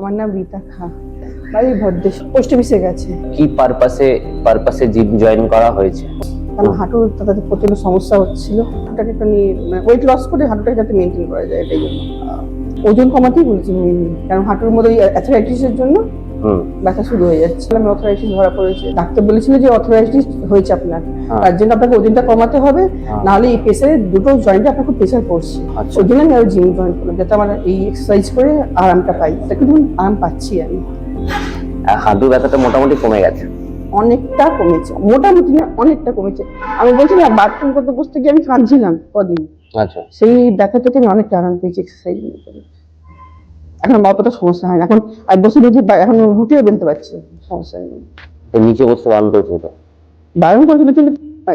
আমার নাম রীতা খা, বাড়ি ভদ্রেশ, পোস্ট অফিসে গেছে। কি পারপাসে জিম জয়েন করা হয়েছে? কারণ হাঁটুর তাদের প্রচন্ড সমস্যা হচ্ছিল, হাঁটুটাকে একটু ওয়েট লস করে হাঁটুটাকে যাতে মেনটেন করা যায়, এটাই জন্য ওজন কমাতেই বলেছি মেনলি। কারণ হাঁটুর মধ্যে অ্যাথরাইটিসের জন্য ব্যথা শুরু হয়ে যাচ্ছে। আমি অথরাইটিস ধরা পড়েছে, ডাক্তার বলেছিল যে অথরাইটিস হয়েছে আপনার, তার জন্য আপনাকে ওজনটা কমাতে হবে, নাহলে এই প্রেসারে দুটো জয়েন্টে আপনার খুব প্রেসার পড়ছে। ওই জন্য আমি আরো জিম জয়েন করলাম, যাতে আমার এই এক্সারসাইজ করে আরামটা পাই। কিন্তু আরাম পাচ্ছি আমি, হাঁটু ব্যথাটা মোটামুটি কমে গেছে, অনেকটা কমেছে, মোটামুটি না অনেকটা কমেছে। আমি বলছি না, বাথরুম করতে বসতে গিয়ে আমি কাঁদছিলাম কদিন, আচ্ছা। সেই ব্যথা থেকে আমি অনেকটা আরাম পেয়েছি এক্সারসাইজ করে। এখন অতটা সমস্যা হয় না, এখন 1 বছর যদি এখন হুটিয়ে বেলতে পারছি, সমস্যা নেই। নিচে বসতে বারণ করেছিল তো? বারণ করেছিল, কিন্তু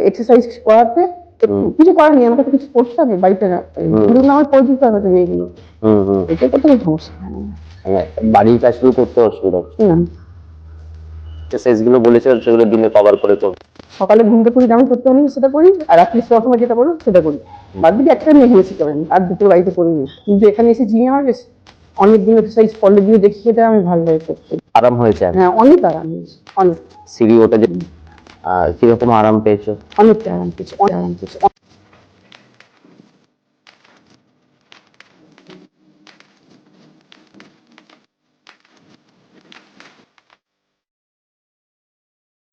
এক্সারসাইজ করাতে কিছু করার নেই, আমাকে তো কিছু করতে হবে বাড়িতে, আমার করে দিতে হবে এইগুলো, এটাই করতে কোনো সমস্যা হয় না। বাড়ির কাজ শুরু করতে অসুবিধা না, এক্সারসাইজ গুলো বলেছিলেন সেগুলো দিনে কভার করে তো? সকালে ঘুম থেকে উঠে যেমন করতে পারি সেটা করি, আর রাত্রি সময় যেটা করো সেটা করি। বাদ বাকি একটা নিয়ে গেছি করেন, আর দুটো বাড়িতে করিনি। কিন্তু এখানে এসে জিমে আমার বেশ অনেকদিন এক্সারসাইজ করলে দিয়ে দেখি, এটা আমি ভালো লাগে করতে। আরাম হয়েছে? হ্যাঁ, অনেক আরাম হয়েছে, অনেক। সিঁড়ি ওটা যে কিরকম আরাম পেয়েছো? অনেকটা আরাম পেয়েছি, অনেক আরাম পেয়েছি।